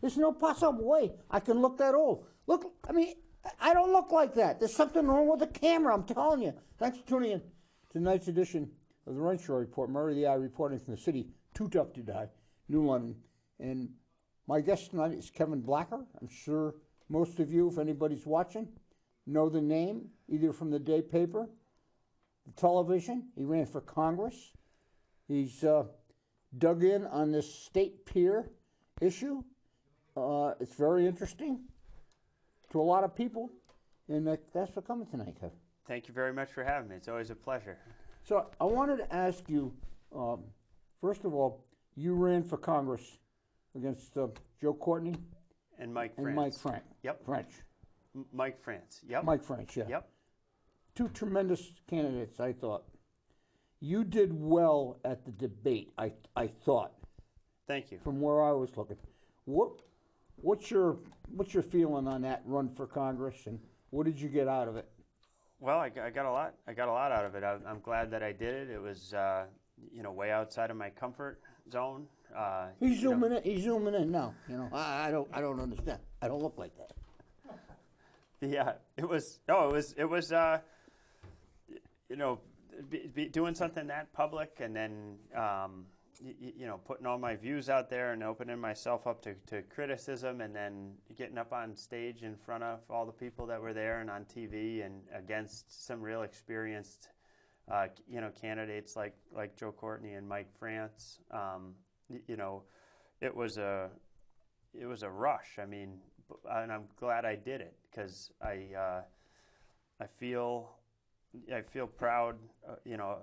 There's no possible way I can look that old. Look, I mean, I don't look like that. There's something wrong with the camera, I'm telling you. Thanks for tuning in to tonight's edition of the Renshaw Report. Murray the Eye reporting from the city, too tough to die, New London. And my guest tonight is Kevin Blacker. I'm sure most of you, if anybody's watching, know the name, either from the day paper, the television. He ran for Congress. He's dug in on this state PIER issue. It's very interesting to a lot of people, and that's for coming tonight, Kevin. Thank you very much for having me. It's always a pleasure. So I wanted to ask you, first of all, you ran for Congress against Joe Courtney and Mike France. And Mike Frank. Yep. French. Mike France. Yep. Mike French, yeah. Yep. Two tremendous candidates, I thought. You did well at the debate, I thought. Thank you. From where I was looking. What's your feeling on that run for Congress, and what did you get out of it? Well, I got a lot. I got a lot out of it. I'm glad that I did it. It was, way outside of my comfort zone. He's zooming in. He's zooming in now. I don't understand. I don't look like that. Yeah, it was. No, it was. Doing something that public, and then putting all my views out there and opening myself up to criticism, and then getting up on stage in front of all the people that were there and on TV and against some real experienced candidates like Joe Courtney and Mike France. It was a rush. I mean, and I'm glad I did it, because I feel proud,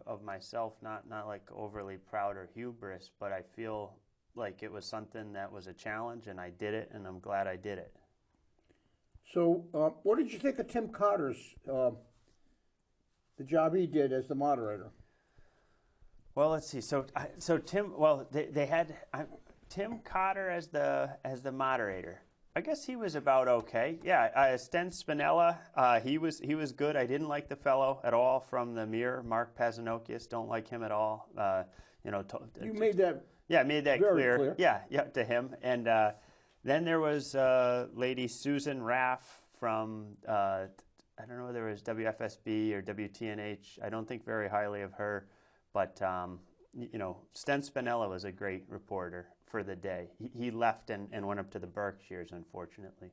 of myself, not like overly proud or hubris, but I feel like it was something that was a challenge, and I did it, and I'm glad I did it. So what did you think of Tim Carter's, the job he did as the moderator? Well, let's see. So Tim, well, they had Tim Carter as the moderator. I guess he was about okay. Yeah, Sten Spinella, he was good. I didn't like the fellow at all from the Mirror, Mark Pazanokius. Don't like him at all. You made that. Yeah, I made that very clear. Yeah, to him. And then there was Lady Susan Raff from I don't know whether it was WFSB or WTNH. I don't think very highly of her, but Sten Spinella was a great reporter for the day. He left and went up to the Berkshires, unfortunately.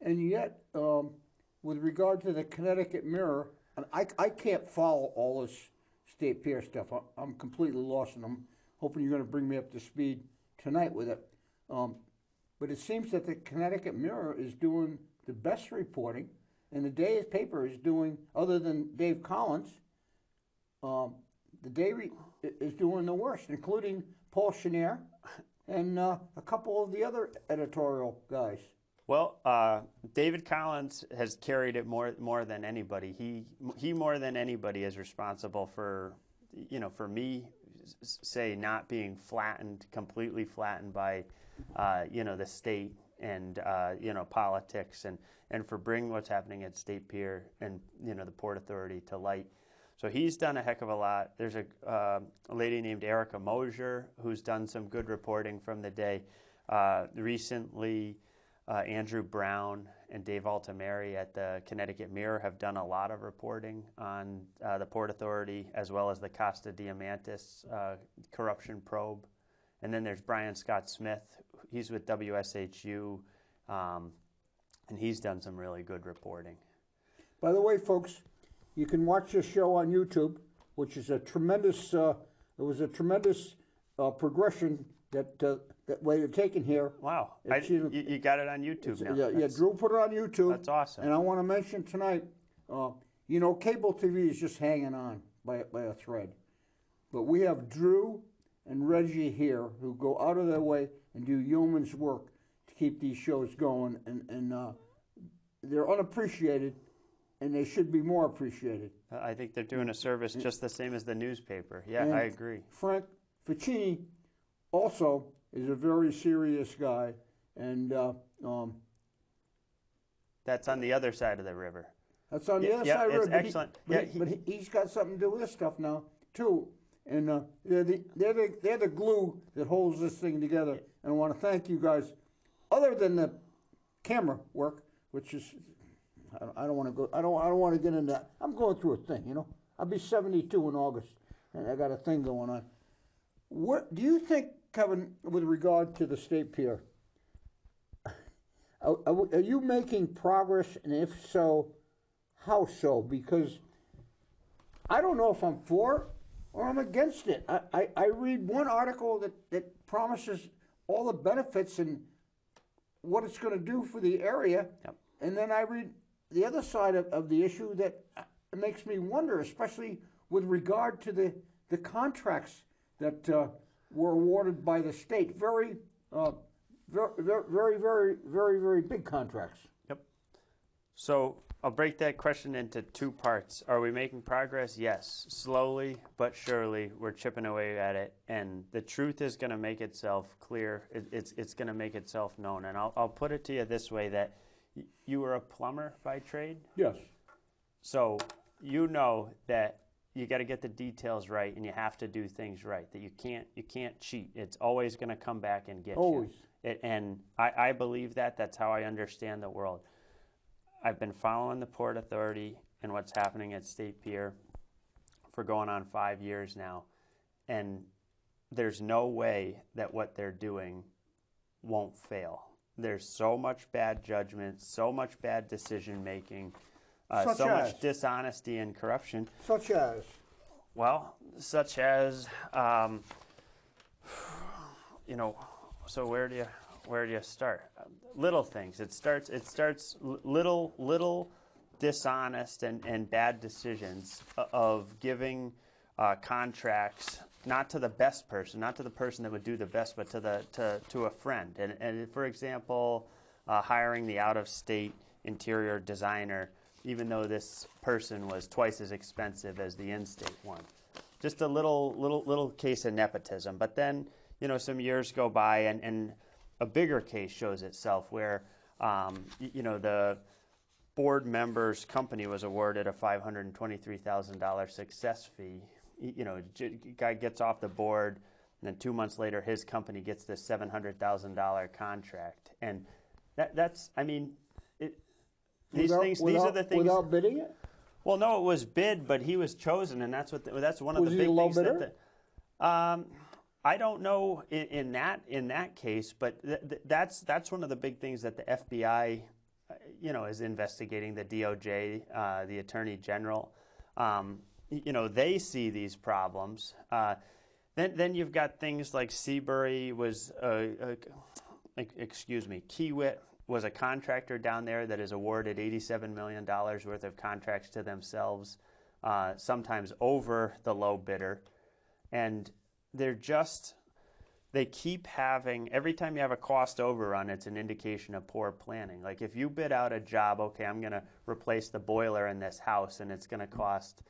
And yet, with regard to the Connecticut Mirror, I can't follow all this state PIER stuff. I'm completely lost, and I'm hoping you're going to bring me up to speed tonight with it. But it seems that the Connecticut Mirror is doing the best reporting, and the Day's paper is doing, other than Dave Collins, the Day is doing the worst, including Paul Chenier and a couple of the other editorial guys. Well, David Collins has carried it more than anybody. He more than anybody is responsible for me, say, not being completely flattened by the state and politics, and for bringing what's happening at State PIER and the Port Authority to light. So he's done a heck of a lot. There's a lady named Erica Mosier who's done some good reporting from the day. Recently, Andrew Brown and Dave Altamari at the Connecticut Mirror have done a lot of reporting on the Port Authority, as well as the Costa Diamantis corruption probe. And then there's Brian Scott Smith. He's with WSHU, and he's done some really good reporting. By the way, folks, you can watch this show on YouTube, which is a tremendous. It was a tremendous progression that way you're taking here. Wow, you got it on YouTube now. Yeah, Drew put it on YouTube. That's awesome. And I want to mention tonight, cable TV is just hanging on by a thread, but we have Drew and Reggie here who go out of their way and do yeoman's work to keep these shows going, and they're unappreciated. And they should be more appreciated. I think they're doing a service just the same as the newspaper. Yeah, I agree. Frank Ficini also is a very serious guy, and that's on the other side of the river. That's on the other side of the river. It's excellent. But he's got something to do with this stuff now too, and they're the glue that holds this thing together. And I want to thank you guys other than the camera work, which is, I don't want to go. I don't want to get into that. I'm going through a thing, you know. I'll be 72 in August, and I got a thing going on. What do you think, Kevin, with regard to the state PIER? Are you making progress, and if so, how so? Because I don't know if I'm for or I'm against it. I read one article that promises all the benefits and what it's going to do for the area, Yep. and then I read the other side of the issue that makes me wonder, especially with regard to the contracts that were awarded by the state. Very, very big contracts. Yep. So I'll break that question into two parts. Are we making progress? Yes. Slowly but surely, we're chipping away at it, and the truth is going to make itself clear. It's going to make itself known. And I'll put it to you this way, that you were a plumber by trade? Yes. So you know that you got to get the details right, and you have to do things right, that you can't cheat. It's always going to come back and get Always. you. And I believe that. That's how I understand the world. I've been following the Port Authority and what's happening at State Pier for going on 5 years now, and there's no way that what they're doing won't fail. There's so much bad judgment, so much bad decision making, so much dishonesty and corruption. Such as? Well, such as, you know, so where do you start? Little things. It starts little dishonest and bad decisions of giving contracts not to the best person, not to the person that would do the best, but to a friend. And for example, hiring the out-of-state interior designer, even though this person was twice as expensive as the in-state one. Just a little case of nepotism. But then, you know, some years go by, and a bigger case shows itself where, you know, the board member's company was awarded a $523,000 success fee. You know, guy gets off the board, and then 2 months later, his company gets this $700,000 contract. And that's, I mean, these are the things. Without bidding it? Well, no, it was bid, but he was chosen, and that's one of the big things. Was he a low bidder? I don't know in that case, but that's one of the big things that the FBI, you know, is investigating. The DOJ, the Attorney General, you know, they see these problems. Then you've got things like Seabury was, Kiewit was a contractor down there that is awarded $87 million worth of contracts to themselves, sometimes over the low bidder. And they keep having, every time you have a cost overrun, it's an indication of poor planning. Like if you bid out a job, okay, I'm going to replace the boiler in this house, and it's going to cost,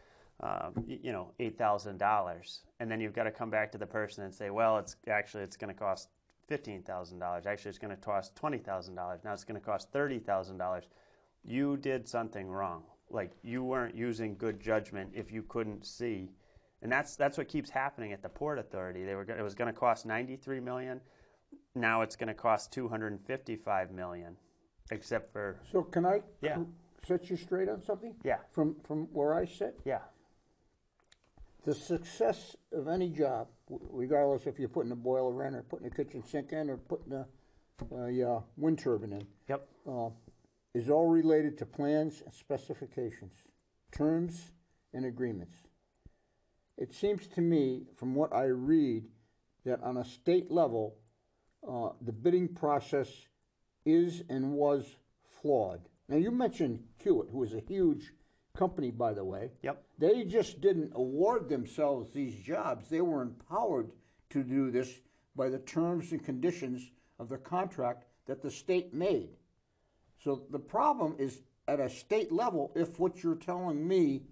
you know, $8,000. And then you've got to come back to the person and say, well, it's going to cost $15,000. Actually, it's going to cost $20,000. Now it's going to cost $30,000. You did something wrong. Like you weren't using good judgment if you couldn't see. And that's what keeps happening at the Port Authority. It was going to cost $93 million. Now it's going to cost $255 million, except for. So can I set you straight on something? Yeah. From where I sit? Yeah. The success of any job, regardless if you're putting a boiler in or putting a kitchen sink in or putting a wind turbine in, yep, is all related to plans and specifications, terms and agreements. It seems to me, from what I read, that on a state level, the bidding process is and was flawed. Now, you mentioned Kiewit, who is a huge company, by the way. Yep. They just didn't award themselves these jobs. They were empowered to do this by the terms and conditions of the contract that the state made. So the problem is at a state level, if what you're telling me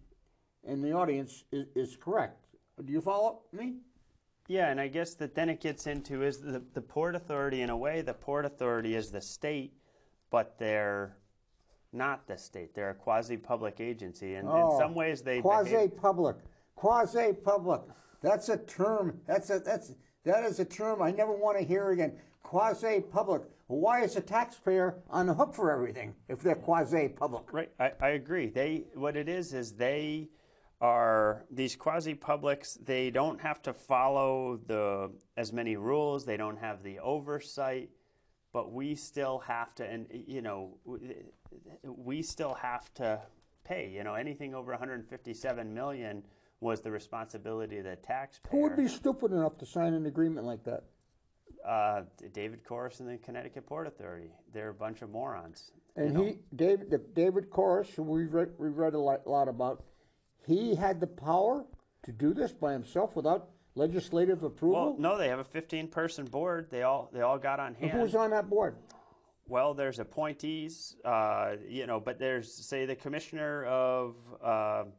and the audience is correct. Do you follow me? Yeah, and I guess that then it gets into is the Port Authority, in a way, the Port Authority is the state, but they're not the state. They're a quasi-public agency, and in some ways they quasi-public. Quasi-public. That's a term. That is a term I never want to hear again. Quasi-public. But why is the taxpayer on the hook for everything if they're quasi-public? Right, I agree. What it is they are these quasi-publics. They don't have to follow as many rules. They don't have the oversight, but we still have to, and we still have to pay. Anything over 157 million was the responsibility of the taxpayer. Who would be stupid enough to sign an agreement like that? David Corus and the Connecticut Port Authority. They're a bunch of morons. And David Corus, who we read a lot about, he had the power to do this by himself without legislative approval? Well, no, they have a 15-person board. They all got on hand. And who's on that board? Well, there's appointees, but there's, say, the commissioner of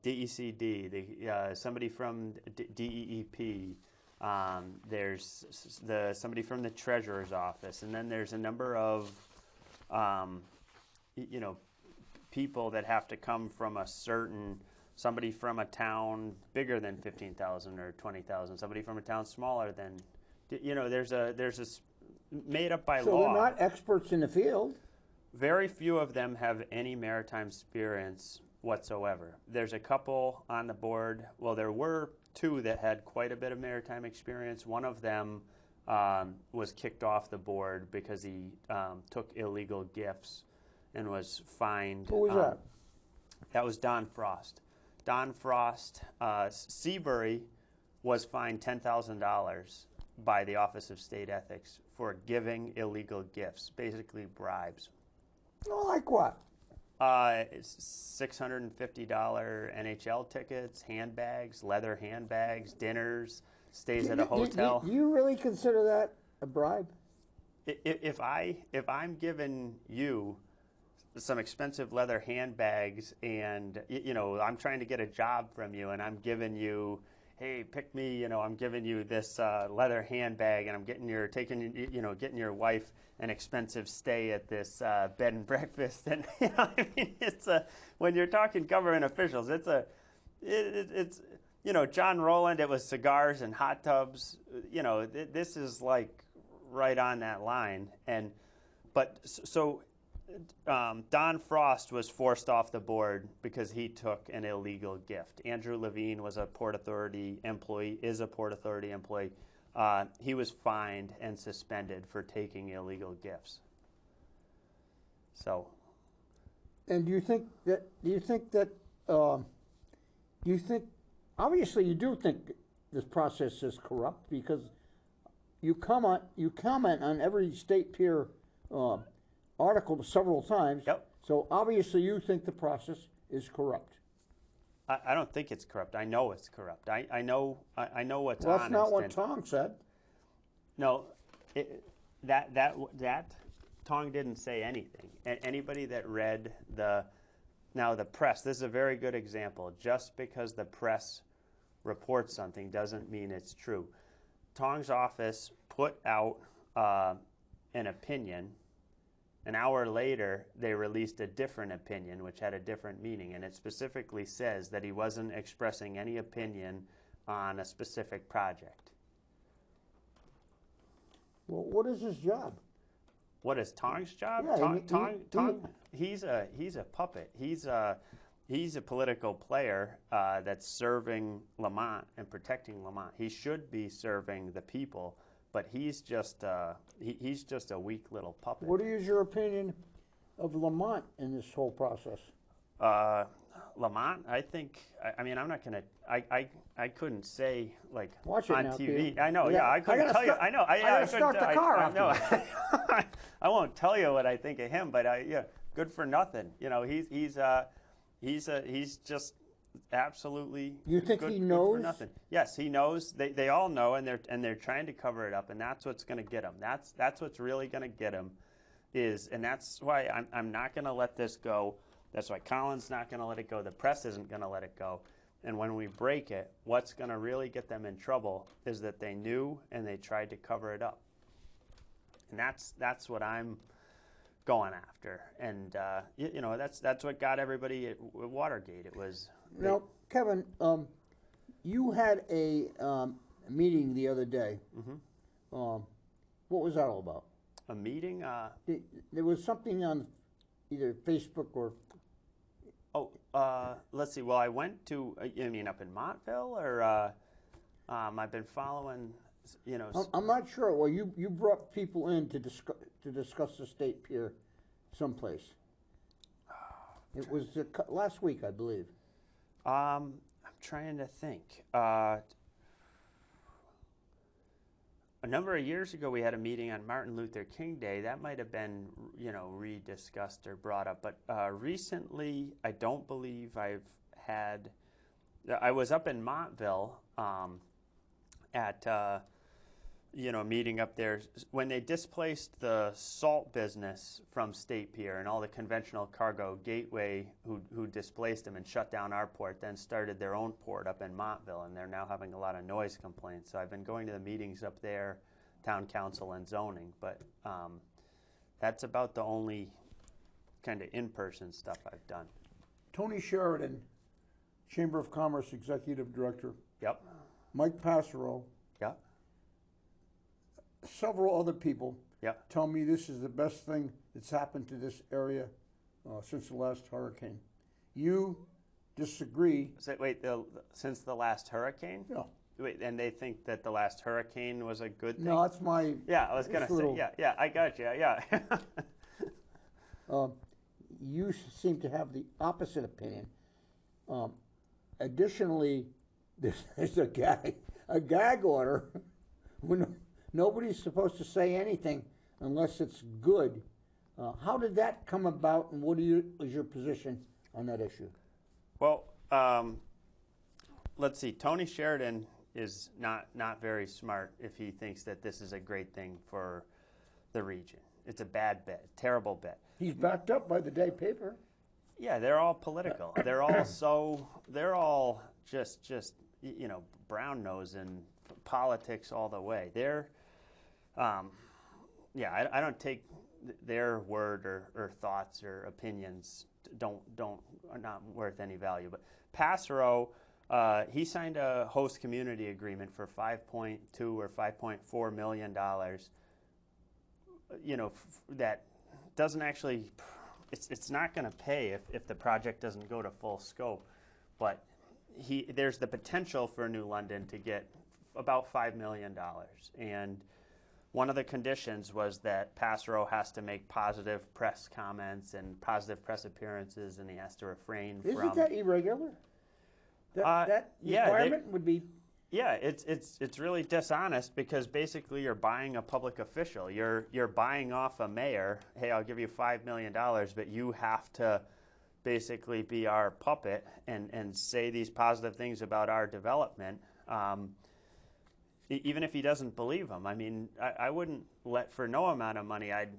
DECD, somebody from DEEP. There's somebody from the treasurer's office, and then there's a number of, people that have to come from somebody from a town bigger than 15,000 or 20,000, somebody from a town smaller than, there's this made up by law. So they're not experts in the field. Very few of them have any maritime experience whatsoever. There's a couple on the board. Well, there were two that had quite a bit of maritime experience. One of them was kicked off the board because he took illegal gifts and was fined. Who was that? That was Don Frost. Don Frost, Seabury was fined $10,000 by the Office of State Ethics for giving illegal gifts, basically bribes. Oh, like what? $650 NHL tickets, handbags, leather handbags, dinners, stays at a hotel. Do you really consider that a bribe? If I'm giving you some expensive leather handbags and I'm trying to get a job from you and I'm giving you, hey, pick me, I'm giving you this leather handbag and I'm getting your wife an expensive stay at this bed and breakfast, and it's when you're talking government officials, it's John Rowland, it was cigars and hot tubs, this is like right on that line, Don Frost was forced off the board because he took an illegal gift. Andrew Levine was a Port Authority employee, is a Port Authority employee. He was fined and suspended for taking illegal gifts. So. And do you think obviously you do think this process is corrupt because you comment on every state peer article several times. Yep. So obviously you think the process is corrupt. I don't think it's corrupt. I know it's corrupt. I know what's honest. Well, that's not what Tong said. No, that Tong didn't say anything. Anybody that read the press, this is a very good example. Just because the press reports something doesn't mean it's true. Tong's office put out an opinion. An hour later, they released a different opinion, which had a different meaning, and it specifically says that he wasn't expressing any opinion on a specific project. Well, what is his job? What is Tong's job? Yeah, Tong, he's a puppet. He's a political player that's serving Lamont and protecting Lamont. He should be serving the people. But he's just a weak little puppet. What is your opinion of Lamont in this whole process? Lamont, I think. I'm not gonna. I couldn't say like Watch it on now, TV. Peter. I know. Yeah, I couldn't tell you. I know. I gotta start the car I know. after I won't tell you what I think of him. But good for nothing. He's just absolutely. You think good, he good knows? for nothing. Yes, he knows. They all know, and they're trying to cover it up, and that's what's going to get him. That's what's really going to get him, and that's why I'm not going to let this go. That's why Colin's not going to let it go. The press isn't going to let it go. And when we break it, what's going to really get them in trouble is that they knew and they tried to cover it up. And that's what I'm going after. And that's what got everybody at Watergate. It was. Now, Kevin, you had a meeting the other day. Mm-hmm. What was that all about? A meeting? There was something on either Facebook or... Let's see. Well, I went to, you mean up in Montville, or I've been following, you know. I'm not sure. Well, you brought people in to discuss the state pier someplace. It was last week, I believe. I'm trying to think. A number of years ago, we had a meeting on Martin Luther King Day. That might have been, you know, rediscussed or brought up. But recently, I don't believe I've had. I was up in Montville at, you know, a meeting up there when they displaced the salt business from State Pier, and all the conventional cargo Gateway who displaced them and shut down our port, then started their own port up in Montville, and they're now having a lot of noise complaints. So I've been going to the meetings up there, town council and zoning, but that's about the only kind of in-person stuff I've done. Tony Sheridan, Chamber of Commerce Executive Director. Yep. Mike Passero. Yep. Several other people Yep. tell me this is the best thing that's happened to this area since the last hurricane. You disagree? Since the last hurricane? No. Wait, and they think that the last hurricane was a good thing? No, that's my... Yeah, I was going to say, yeah, I got you, yeah. You seem to have the opposite opinion. Additionally, there's a gag order when nobody's supposed to say anything unless it's good. How did that come about, and what is your position on that issue? Well, let's see. Tony Sheridan is not very smart if he thinks that this is a great thing for the region. It's a bad bet, terrible bet. He's backed up by the day paper. Yeah, they're all political. They're all just you know, brown nose and politics all the way. They're I don't take their word or thoughts or opinions are not worth any value. But Passero, he signed a host community agreement for $5.2 or $5.4 million. You know, that doesn't actually, it's not going to pay if the project doesn't go to full scope. But there's the potential for New London to get about $5 million. And one of the conditions was that Passero has to make positive press comments and positive press appearances, and he has to refrain from... Isn't that irregular? That requirement would be... Yeah, it's really dishonest, because basically you're buying a public official. You're buying off a mayor. Hey, I'll give you $5 million, but you have to basically be our puppet and say these positive things about our development. Even if he doesn't believe them. I mean, I wouldn't for no amount of money, I'd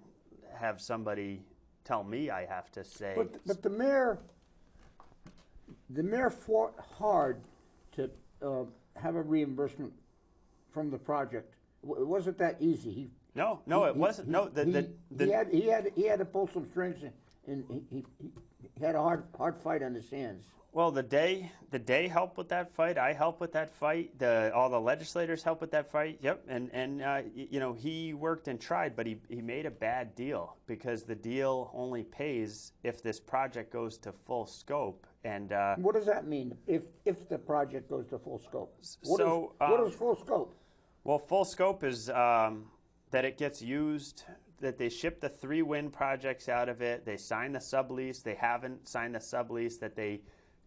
have somebody tell me I have to say. But the mayor fought hard to have a reimbursement from the project. It wasn't that easy. It wasn't. He had to pull some strings, and he had a hard fight on his hands. Well, the day helped with that fight. I helped with that fight. All the legislators helped with that fight. Yep, and you know, he worked and tried, but he made a bad deal, because the deal only pays if this project goes to full scope. And what does that mean? If the project goes to full scope, what is full scope? Well, full scope is that it gets used. That they ship the 3 wind projects out of it. They sign the sublease. They haven't signed the sublease. That they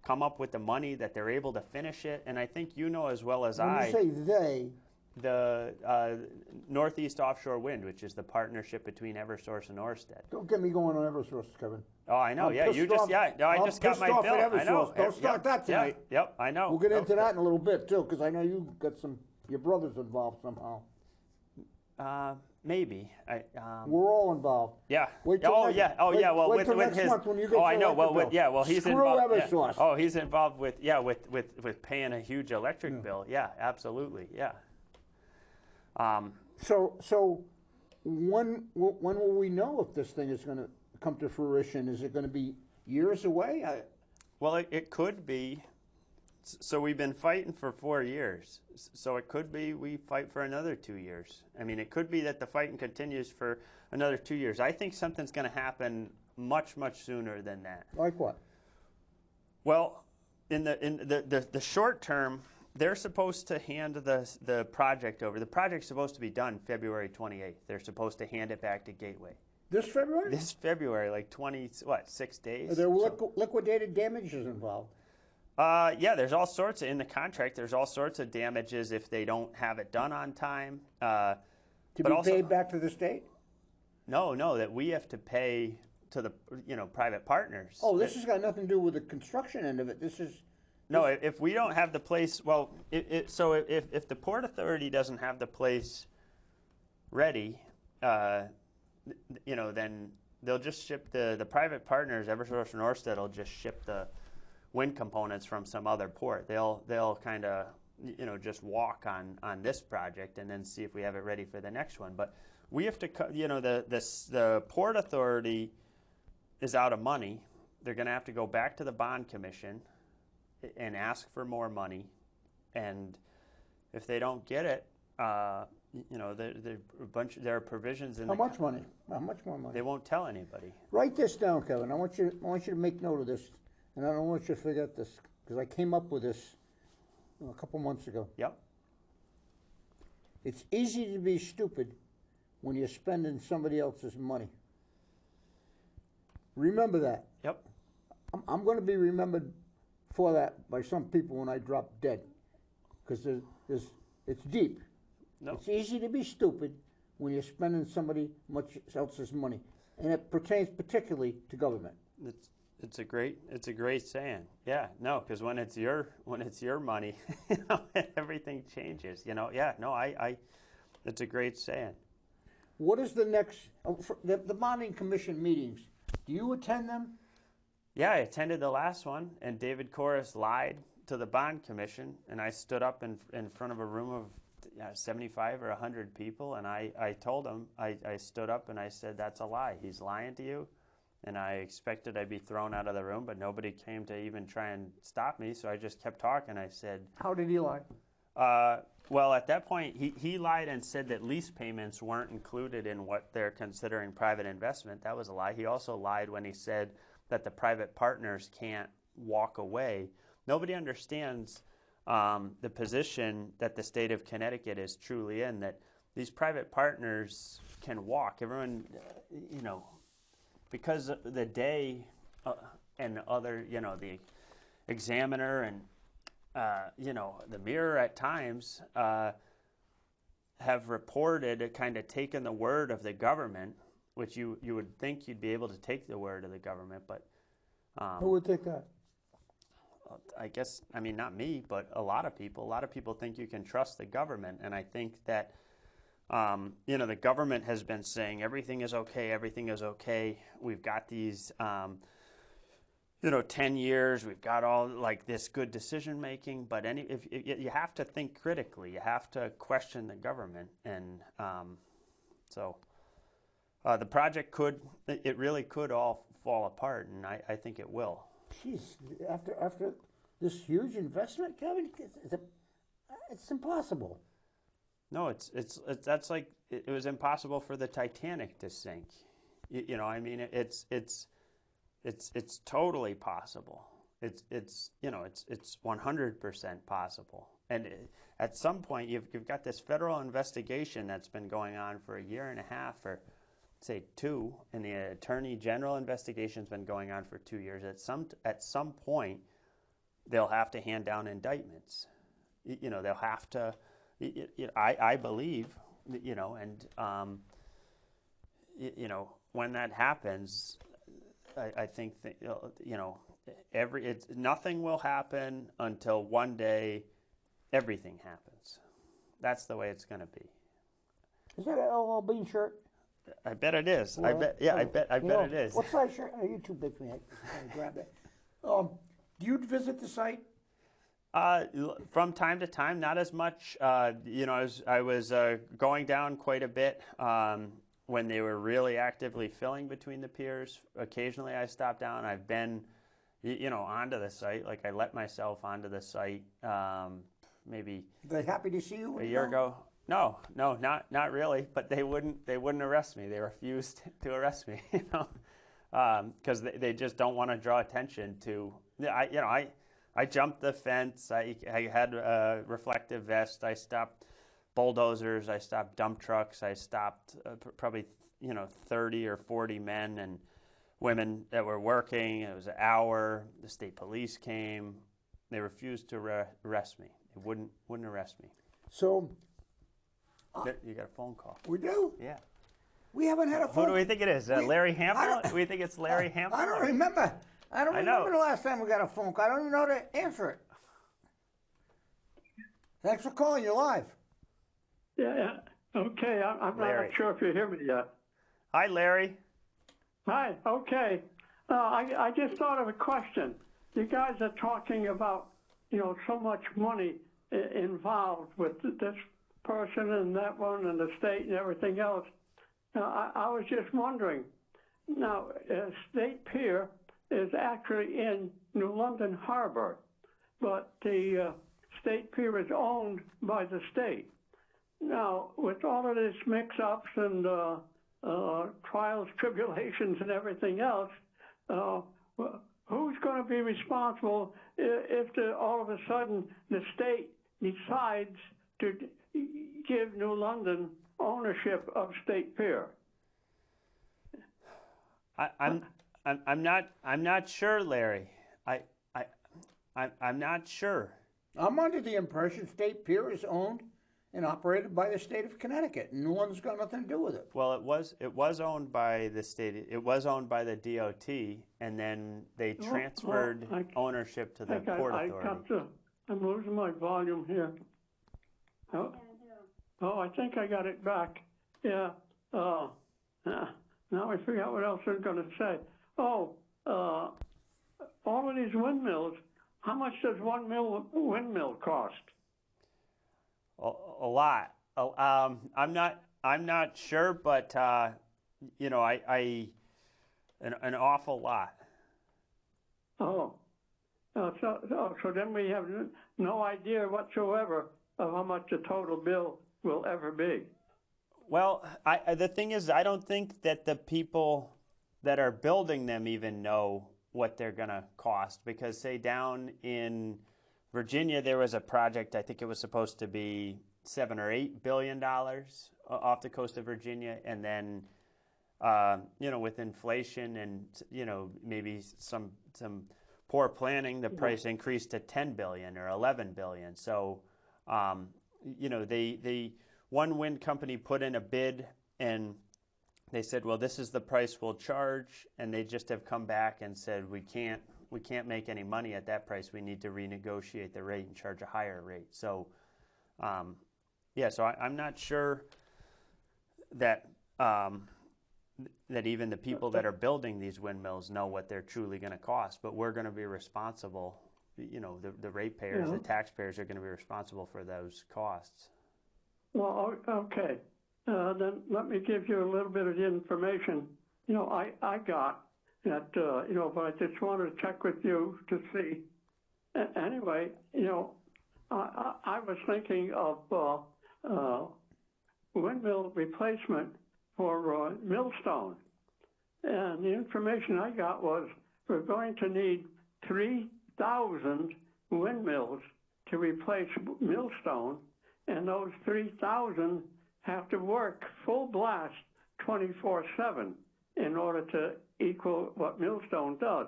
come up with the money, that they're able to finish it. And I think you know as well as when you say they, the Northeast Offshore Wind, which is the partnership between Eversource and Orsted. Don't get me going on Eversource, Kevin. Oh, I know. I just got my bill. I know. Don't start that tonight. Yep, I know. We'll get into that in a little bit too, because I know you got your brother's involved somehow. Maybe. We're all involved. Yeah. Wait till with next his. month when you get I know. Well, he's Screw involved. Eversource. Yeah. Oh, he's involved with paying a huge electric bill. Yeah, absolutely. Yeah. So when will we know if this thing is going to come to fruition? Is it going to be years away? Well, it could be So we've been fighting for 4 years. So it could be we fight for another 2 years. I mean, it could be that the fighting continues for another 2 years. I think something's going to happen much, much sooner than that. Like what? Well, in the short term, they're supposed to hand the project over. The project's supposed to be done February 28th. They're supposed to hand it back to Gateway. This February? This February, like 6 days? Are there liquidated damages involved? Yeah, there's all sorts in the contract. There's all sorts of damages if they don't have it done on time. To be paid back to the state? No, that we have to pay to the private partners. Oh, this has got nothing to do with the construction end of it. This is... No, if we don't have the place, well, so if the Port Authority doesn't have the place ready, then they'll just ship the private partners, Eversource and Orsted, will just ship the wind components from some other port. They'll kind of just walk on this project and then see if we have it ready for the next one. But we have to, the Port Authority is out of money. They're going to have to go back to the bond commission and ask for more money, and if they don't get it, there are provisions in How much money? How much more money? They won't tell anybody. Write this down, Kevin. I want you to make note of this, and I don't want you to forget this because I came up with this a couple months ago. Yep. It's easy to be stupid when you're spending somebody else's money. Remember that. Yep. I'm going to be remembered for that by some people when I drop dead, because it's deep. No. It's easy to be stupid when you're spending somebody much else's money, and it pertains particularly to government. It's a great saying. Yeah, no, because when it's your money, everything changes. Yeah, no, it's a great saying. What is the next the bonding commission meetings? Do you attend them? Yeah, I attended the last one, and David Corus lied to the bond commission, and I stood up in front of a room of 75 or 100 people, and I told him, I stood up and I said, that's a lie. He's lying to you, and I expected I'd be thrown out of the room, but nobody came to even try and stop me, so I just kept talking. I said... How did he lie? Well, at that point, he lied and said that lease payments weren't included in what they're considering private investment. That was a lie. He also lied when he said that the private partners can't walk away. Nobody understands the position that the state of Connecticut is truly in, that these private partners can walk. Everyone, because the day and other, the Examiner and, the Mirror at times have reported, kind of taken the word of the government, which you would think you'd be able to take the word of the government, but... Who would take that? I guess, not me, but a lot of people. A lot of people think you can trust the government, and I think that, the government has been saying everything is okay, we've got these, 10 years, we've got all, this good decision-making, but if you have to think critically, you have to question the government, and the project really could all fall apart, and I think it will. Jeez, after this huge investment, Kevin, it's impossible. No, that's like it was impossible for the Titanic to sink. It's totally possible. It's 100% possible. And at some point, you've got this federal investigation that's been going on for a year and a half, or say 2, and the Attorney General investigation's been going on for 2 years. At some point, they'll have to hand down indictments. They'll have to. I believe, and when that happens, I think that, nothing will happen until one day everything happens. That's the way it's going to be. Is that an LL Bean shirt? I bet it is. Well, I bet it is. What size shirt? Oh, you're too big for me. I grab it. Do you visit the site? From time to time, not as much. I was going down quite a bit when they were really actively filling between the piers. Occasionally, I stopped down. I've been, onto the site. Like I let myself onto the site maybe They happy to see you? a year ago. No, not really. But they wouldn't arrest me. They refused to arrest me. Because they just don't want to draw attention to. I jumped the fence. I had a reflective vest. I stopped bulldozers. I stopped dump trucks. I stopped probably 30 or 40 men and women that were working. It was an hour. The state police came. They refused to arrest me. They wouldn't arrest me. So You got a phone call. we do? Yeah. We haven't had a phone. Who do we think it is? Larry Hamill? Do we think it's Larry Hamill? I don't remember. I don't remember know. the last time we got a phone call. I don't even know how to answer it. Thanks for calling. You're live. Yeah. Okay. I'm Larry. not sure if you hear me yet. Hi, Larry. Hi. Okay. I just thought of a question. You guys are talking about, so much money involved with this person and that one and the state and everything else. Now, I was just wondering. Now, State Pier is actually in New London Harbor, but the State Pier is owned by the state. Now, with all of this mix-ups and trials, tribulations, and everything else, who's going to be responsible if all of a sudden the state decides to give New London ownership of State Pier? I'm not sure, Larry. I'm not sure. I'm under the impression State Pier is owned and operated by the state of Connecticut. New London's got nothing to do with it. Well, it was owned by the state. It was owned by the DOT, and then they transferred ownership to the Port Authority. I'm losing my volume here. Oh, I think I got it back. Yeah. Now I forgot what else I was going to say. Oh, all of these windmills. How much does one windmill cost? A lot. I'm not sure, but an awful lot. So then we have no idea whatsoever of how much the total bill will ever be. Well, the thing is, I don't think that the people that are building them even know what they're going to cost, because say down in Virginia, there was a project, I think it was supposed to be $7 or $8 billion off the coast of Virginia. And then, with inflation and, maybe some poor planning, the price increased to $10 billion or $11 billion. So, one wind company put in a bid and they said, well, this is the price we'll charge. And they just have come back and said, we can't make any money at that price. We need to renegotiate the rate and charge a higher rate. So, so I'm not sure that that even the people that are building these windmills know what they're truly going to cost. But we're going to be responsible. The ratepayers, the taxpayers are going to be responsible for those costs. Well, okay. Then let me give you a little bit of the information. I got that, but I just wanted to check with you to see. Anyway, I was thinking of windmill replacement for millstone. And the information I got was we're going to need 3,000 windmills to replace millstone, and those 3,000 have to work full blast 24/7 in order to equal what millstone does.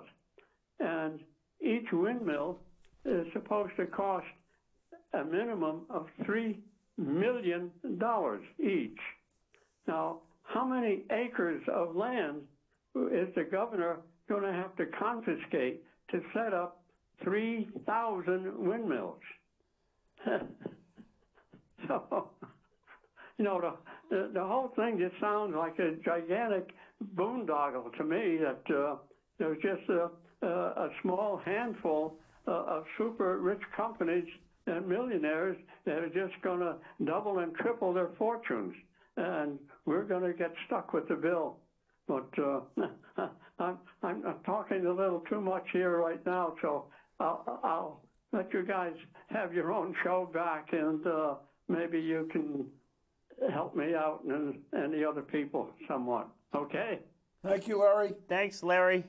And each windmill is supposed to cost a minimum of $3 million each. Now, how many acres of land is the governor going to have to confiscate to set up 3,000 windmills? So, the whole thing just sounds like a gigantic boondoggle to me, that there's just a small handful of super rich companies and millionaires that are just going to double and triple their fortunes. And we're going to get stuck with the bill. But I'm talking a little too much here right now, so I'll let you guys have your own show back, and maybe you can help me out and the other people somewhat. Okay? Thank you, Larry. Thanks, Larry.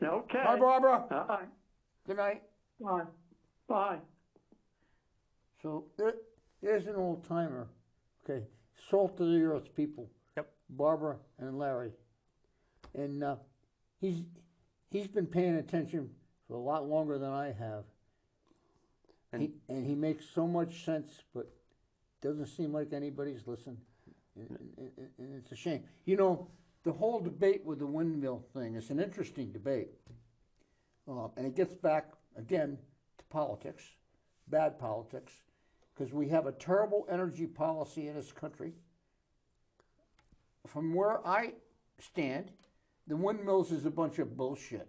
Okay. Bye, Barbara. Bye. Good night. Bye. Bye. So there's an old timer. Okay, salt of the earth people. Yep. Barbara and Larry, and he's been paying attention for a lot longer than I have. And he makes so much sense, but doesn't seem like anybody's listening. And it's a shame. You know, the whole debate with the windmill thing is an interesting debate. And it gets back, again, to politics, bad politics, because we have a terrible energy policy in this country. From where I stand, the windmills is a bunch of bullshit.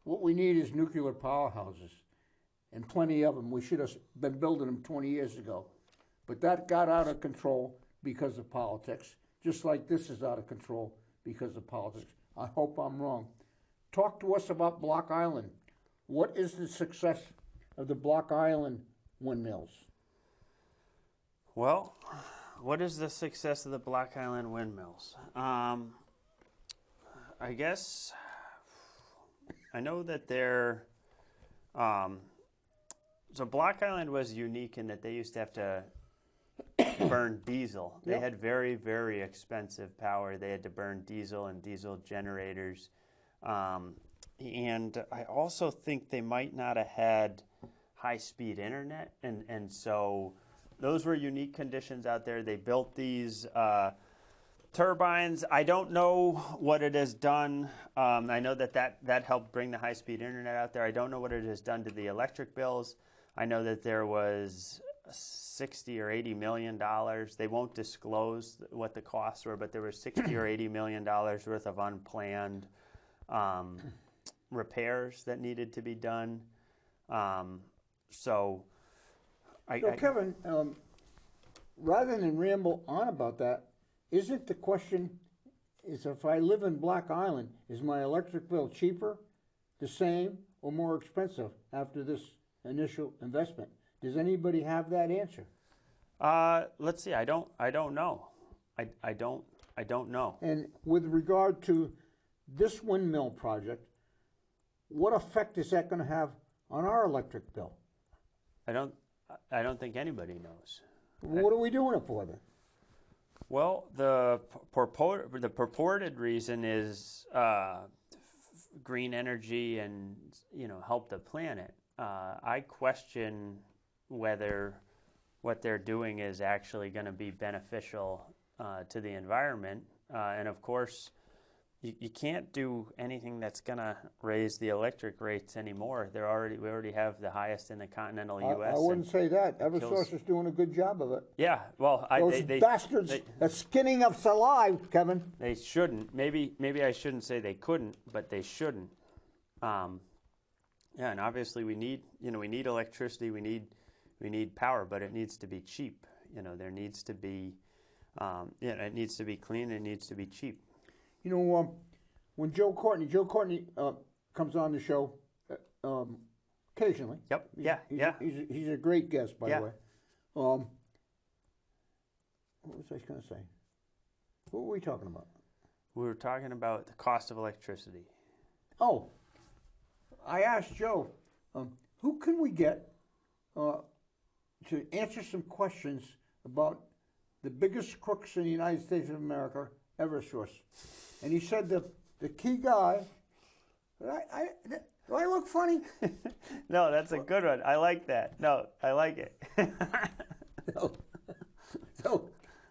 What we need is nuclear powerhouses, and plenty of them. We should have been building them 20 years ago. But that got out of control because of politics, just like this is out of control because of politics. I hope I'm wrong. Talk to us about Block Island. What is the success of the Block Island windmills? Well, what is the success of the Block Island windmills? I guess I know that they're... so Block Island was unique in that they used to have to burn diesel. They had very, very expensive power. They had to burn diesel and diesel generators. And I also think they might not have had high-speed internet. And so those were unique conditions out there. They built these turbines. I don't know what it has done. I know that helped bring the high-speed internet out there. I don't know what it has done to the electric bills. I know that there was $60 or $80 million. They won't disclose what the costs were, but there was $60 or $80 million worth of unplanned repairs that needed to be done. So Kevin, rather than ramble on about that, isn't the question, is if I live in Block Island, is my electric bill cheaper, the same, or more expensive after this initial investment? Does anybody have that answer? Let's see. I don't know. I don't know. And with regard to this windmill project, what effect is that going to have on our electric bill? I don't think anybody knows. What are we doing it for then? Well, the purported reason is green energy and help the planet. I question whether what they're doing is actually going to be beneficial to the environment. And of course, you can't do anything that's going to raise the electric rates anymore. We already have the highest in the continental U.S. I wouldn't say that. Eversource is doing a good job of it. Yeah, well, those bastards are skinning us alive, Kevin. They shouldn't. Maybe I shouldn't say they couldn't, but they shouldn't. Yeah, and obviously we need electricity. We need power, but it needs to be cheap. There needs to be, it needs to be clean. It needs to be cheap. When Joe Courtney comes on the show occasionally. Yep. He's a great guest, by the way. What was I going to say? What were we talking about? We were talking about the cost of electricity. Oh, I asked Joe, who can we get to answer some questions about the biggest crooks in the United States of America, Eversource? And he said the key guy. Do I look funny? No, that's a good one. I like that. No, I like it. So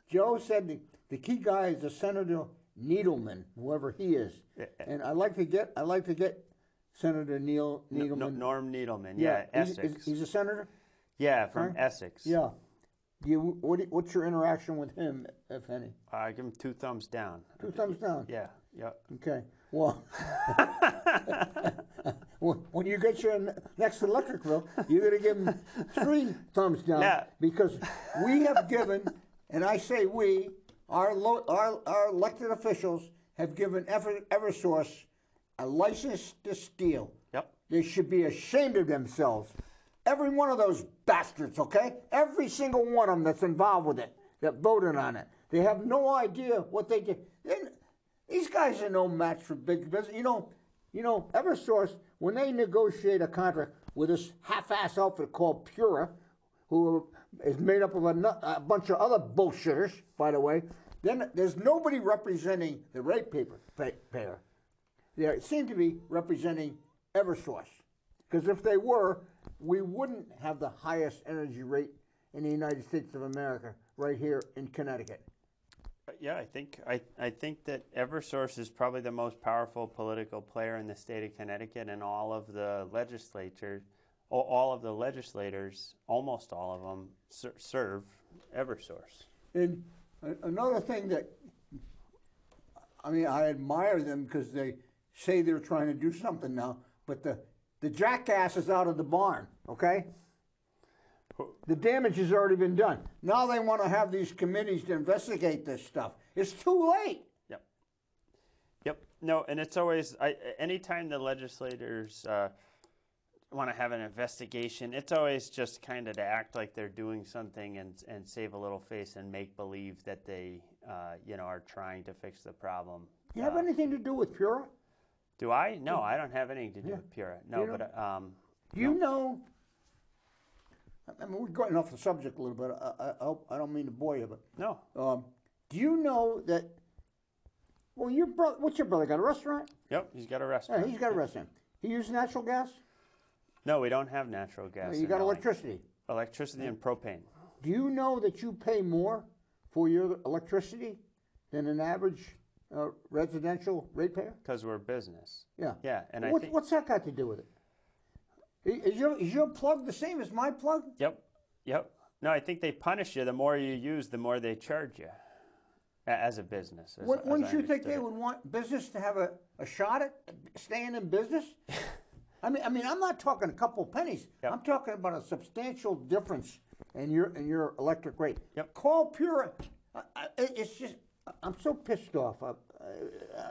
Joe said the key guy is the Senator Needleman, whoever he is, and I like to get Senator Needleman. Norm Needleman. Yeah, Essex. He's a senator. Yeah, from Essex. Yeah. What's your interaction with him, if any? I give him 2 thumbs down. 2 thumbs down? Yeah. Okay. Well, when you get your next electric bill, you're going to give him 3 thumbs down. Yeah. Because we have given, and I say we, our elected officials have given Eversource a license to steal. Yep. They should be ashamed of themselves. Every one of those bastards, okay? Every single one of them that's involved with it, that voted on it. They have no idea what they did. These guys are no match for big business. You know, Eversource, when they negotiate a contract with this half-ass outfit called PIER, who is made up of a bunch of other bullshitters, by the way, then there's nobody representing the ratepayer. They seem to be representing Eversource. Because if they were, we wouldn't have the highest energy rate in the United States of America right here in Connecticut. Yeah, I think that Eversource is probably the most powerful political player in the state of Connecticut, and all of the legislators, almost all of them, serve Eversource. And another thing that, I mean, I admire them because they say they're trying to do something now, but the jackass is out of the barn, okay? The damage has already been done. Now they want to have these committees to investigate this stuff. It's too late. Yep. No, and it's always, anytime the legislators want to have an investigation, it's always just kind of to act like they're doing something and save a little face and make believe that they, are trying to fix the problem. Do you have anything to do with PIER? Do I? No, I don't have anything to do with PIER. No, but do you know? I mean, we're going off the subject a little bit. I don't mean to bore you, but no. Do you know that? Well, your brother. What's your brother got? A restaurant? Yep, he's got a restaurant. Yeah, he's got a restaurant. He uses natural gas. No, we don't have natural gas. You got electricity. Electricity and propane. Do you know that you pay more for your electricity than an average residential ratepayer? Because we're a business. Yeah. Yeah, and what's that got to do with it? Is your plug the same as my plug? Yep. No, I think they punish you. The more you use, the more they charge you as a business. Wouldn't you think they would want business to have a shot at staying in business? I mean, I'm not talking a couple pennies. Yep. I'm talking about a substantial difference in your electric rate. Yep. Call PIER. It's just, I'm so pissed off.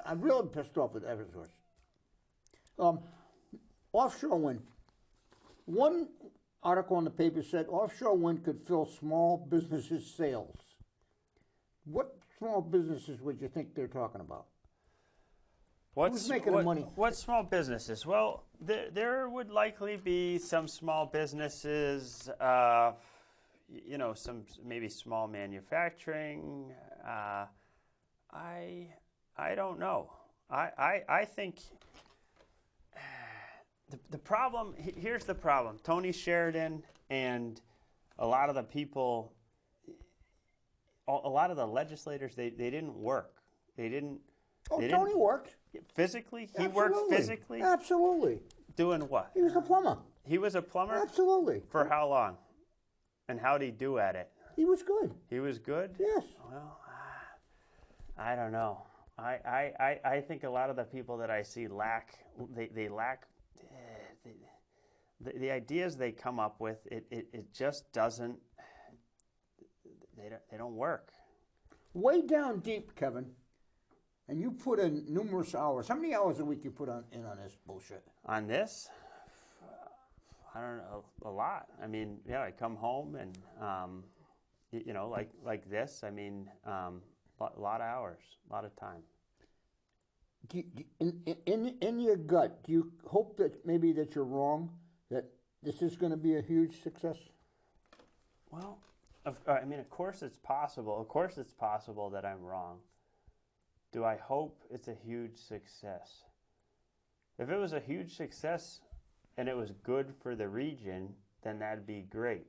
I'm really pissed off with Eversource. Offshore wind. One article in the paper said offshore wind could fill small businesses' sales. What small businesses would you think they're talking about? Who's making the money? What small businesses? Well, there would likely be some small businesses, some maybe small manufacturing. I don't know. I think the problem, here's the problem. Tony Sheridan and a lot of the people, a lot of the legislators, they didn't work. Tony worked. Physically? He Absolutely. worked physically? Absolutely. Doing what? He was a plumber. He was a plumber? Absolutely. For how long? And how'd he do at it? He was good. He was good? Yes. Well, I don't know. I think a lot of the people that I see lack the ideas they come up with. It just doesn't. They don't work. Way down deep, Kevin. And you put in numerous hours. How many hours a week you put in on this bullshit? On this? I don't know, a lot. I mean, I come home and, like this, I mean, a lot of hours, a lot of time. In your gut, do you hope that maybe that you're wrong, that this is going to be a huge success? Well, of course it's possible. Of course it's possible that I'm wrong. Do I hope it's a huge success? If it was a huge success and it was good for the region, then that'd be great.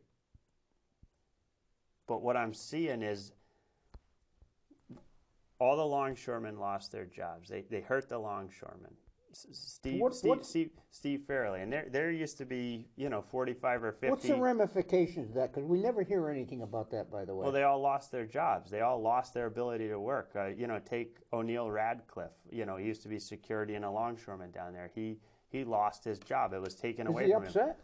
But what I'm seeing is all the longshoremen lost their jobs. They hurt the longshoremen. Steve Fairley, and there used to be 45 or 50. What's the ramifications of that? Because we never hear anything about that, by the way. Well, they all lost their jobs. They all lost their ability to work. Take O'Neill Radcliffe. He used to be security and a longshoreman down there. He lost his job. It was taken away from him. Is he upset?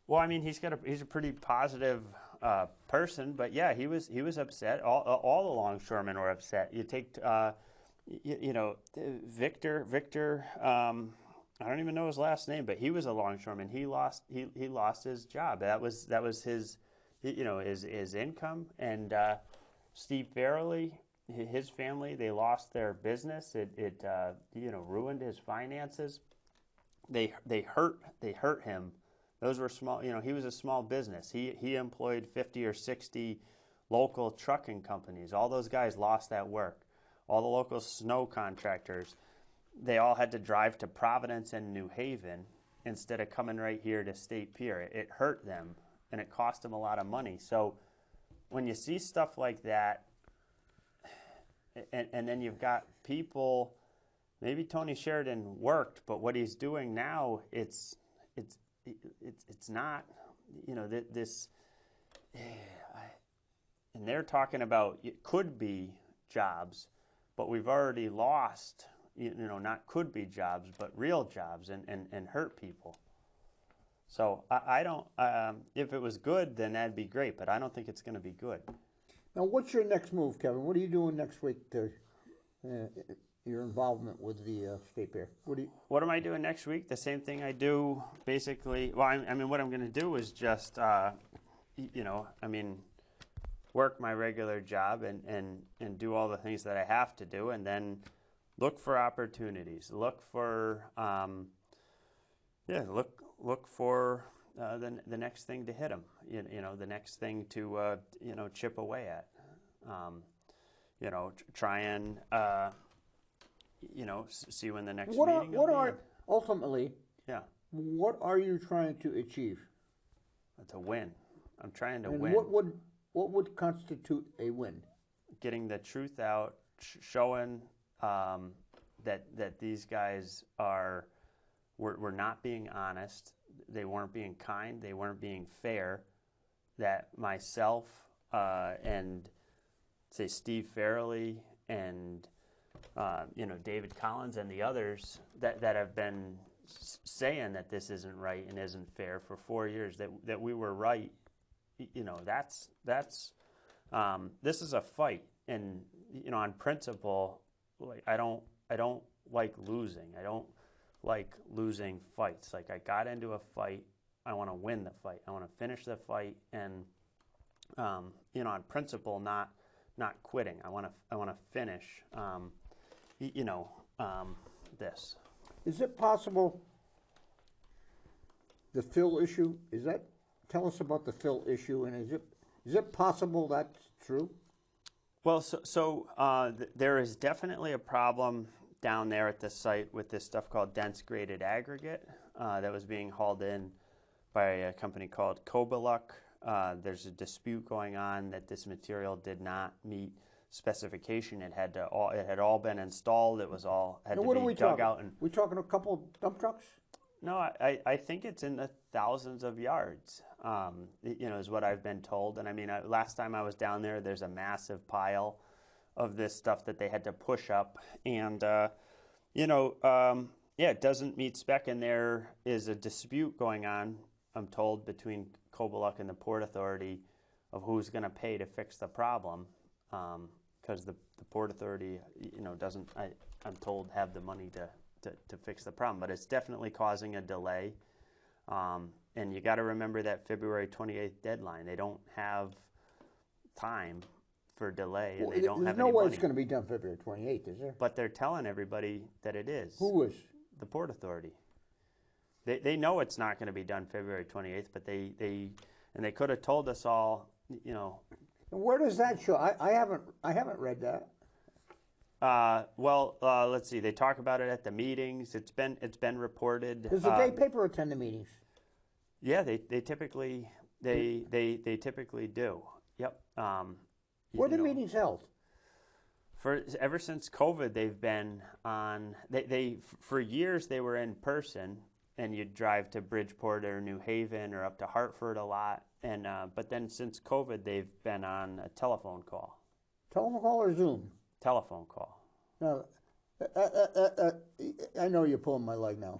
Well, I mean, he's a pretty positive person, but yeah, he was upset. All the longshoremen were upset. You take, Victor. I don't even know his last name, but he was a longshoreman. He lost his job. That was his, his income. And Steve Farrelly, his family, they lost their business. It ruined his finances. They hurt him. Those were small. He was a small business. He employed 50 or 60 local trucking companies. All those guys lost that work. All the local snow contractors, they all had to drive to Providence and New Haven instead of coming right here to State Pier. It hurt them, and it cost them a lot of money. So when you see stuff like that, and then you've got people, maybe Tony Sheridan worked, but what he's doing now, it's not, this, and they're talking about it could be jobs, but we've already lost, not could be jobs, but real jobs and hurt people. So I don't, if it was good, then that'd be great, but I don't think it's going to be good. Now, what's your next move, Kevin? What are you doing next week to your involvement with the State Pier? What am I doing next week? The same thing I do, basically. Well, I mean, what I'm going to do is just, work my regular job and do all the things that I have to do, and then look for opportunities. Look for, look for the next thing to hit them. The next thing to chip away at. Try and see when the next meeting will be. Ultimately? Yeah. What are you trying to achieve? To win. I'm trying to and win. What would constitute a win? Getting the truth out, showing that these guys were not being honest. They weren't being kind. They weren't being fair. That myself and say Steve Farrelly and David Collins and the others that have been saying that this isn't right and isn't fair for 4 years, that we were right. That's this is a fight, and on principle, like I don't like losing. I don't like losing fights. Like, I got into a fight, I want to win the fight. I want to finish the fight, and on principle, not quitting. I want to finish. This. Is it possible the fill issue? Tell us about the fill issue, and is it possible that's true? Well, so there is definitely a problem down there at the site with this stuff called dense graded aggregate that was being hauled in by a company called Cobaluk. There's a dispute going on that this material did not meet specification. It had all been installed. It was all had to be dug out. And we talking a couple dump trucks? No, I think it's in the thousands of yards, is what I've been told. And I mean, last time I was down there, there's a massive pile of this stuff that they had to push up. And, it doesn't meet spec. And there is a dispute going on, I'm told, between Cobaluk and the Port Authority of who's going to pay to fix the problem. Because the Port Authority, doesn't, I'm told, have the money to fix the problem, but it's definitely causing a delay. And you got to remember that February 28th deadline. They don't have time for delay, and they don't have any money. There's no way it's going to be done February 28th, is there? But they're telling everybody that it is. Who is? The Port Authority. They know it's not going to be done February 28th, but they could have told us all, And where does that show? I haven't read that. Let's see. They talk about it at the meetings. It's been reported. Does the day paper attend the meetings? Yeah, they typically typically do. Yep. Where are the meetings held? Ever since COVID, they've been on. For years they were in person, and you'd drive to Bridgeport or New Haven or up to Hartford a lot. And but then since COVID, they've been on a telephone call. Telephone call or Zoom? Telephone call. Now, I know you're pulling my leg now.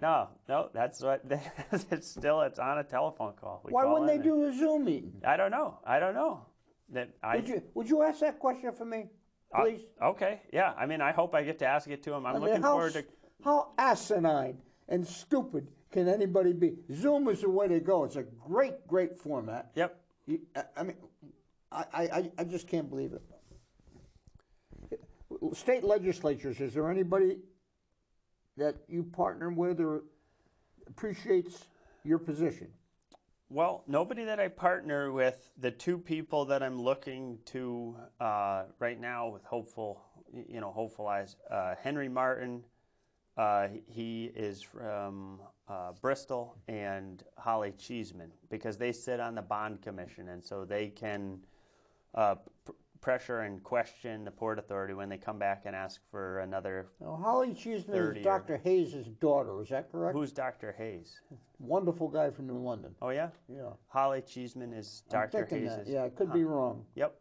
No, that's what, it's on a telephone call. Why wouldn't they do a Zoom meeting? I don't know. Would you ask that question for me, please? Okay, yeah. I mean, I hope I get to ask it to him. I'm looking forward to. How asinine and stupid can anybody be? Zoom is the way to go. It's a great format. Yep. I mean, I just can't believe it. State legislatures, is there anybody that you partner with or appreciates your position? Well, nobody that I partner with. The two people that I'm looking to right now with hopeful eyes, Henry Martin, he is from Bristol, and Holly Cheeseman, because they sit on the bond commission, and so they can pressure and question the Port Authority when they come back and ask for another. Now, Holly Cheeseman is Dr. Hayes' daughter, is that correct? Who's Dr. Hayes? Wonderful guy from New London. Oh, yeah? Yeah. Holly Cheeseman is Dr. Hayes'. Yeah, I could be wrong. Yep.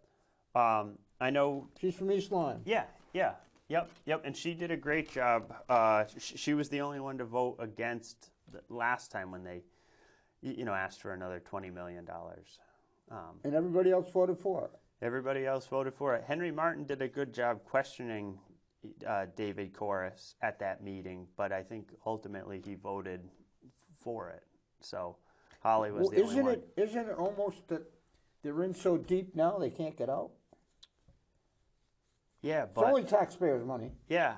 I know. She's from East Lyme. Yeah. Yep. And she did a great job. She was the only one to vote against the last time when they, asked for another $20 million. And everybody else voted for it. Everybody else voted for it. Henry Martin did a good job questioning David Corus at that meeting, but I think ultimately he voted for it. So Holly was the only one. Isn't it almost that they're in so deep now they can't get out? Yeah, but it's only taxpayers' money. Yeah,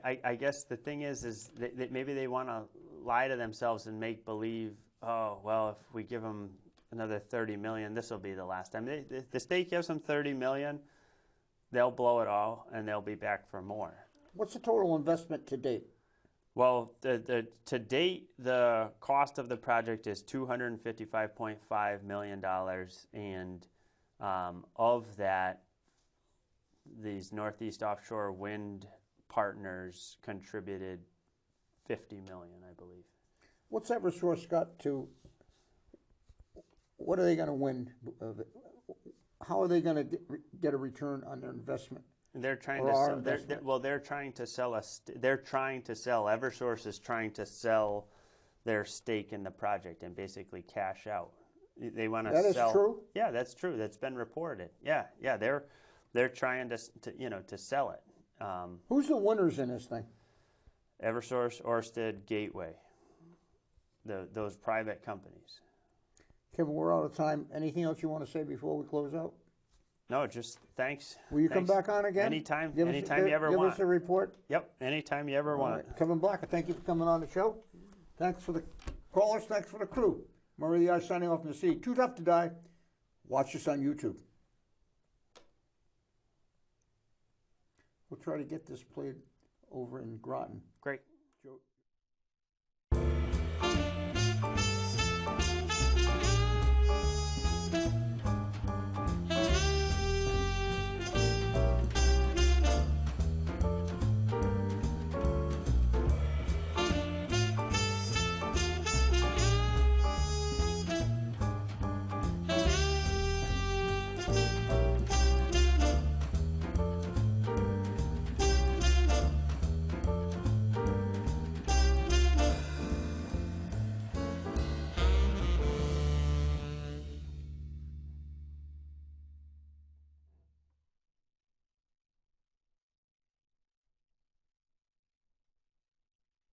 I guess the thing is that maybe they want to lie to themselves and make believe. Oh well, if we give them another $30 million, this will be the last time. If the state gives them $30 million, they'll blow it all and they'll be back for more. What's the total investment to date? Well, to date, the cost of the project is $255.5 million, and of that, these Northeast Offshore Wind partners contributed $50 million, I believe. What's Eversource got to? What are they going to win? How are they going to get a return on their investment? They're trying to sell. They're trying to sell us. They're trying to sell. Eversource is trying to sell their stake in the project and basically cash out. They want to sell. That is true? Yeah, that's true. That's been reported. Yeah. They're trying to sell it. Who's the winners in this thing? Eversource, Orsted, Gateway. Those private companies. Kevin, we're out of time. Anything else you want to say before we close out? No, just thanks. Will you come back on again? Anytime you ever want. Give us a report? Yep, anytime you ever want. Right. Kevin Blacker, thank you for coming on the show. Thanks for the callers. Thanks for the crew. Murray the Eye signing off from the sea. Too tough to die. Watch us on YouTube. We'll try to get this played over in Groton. Great.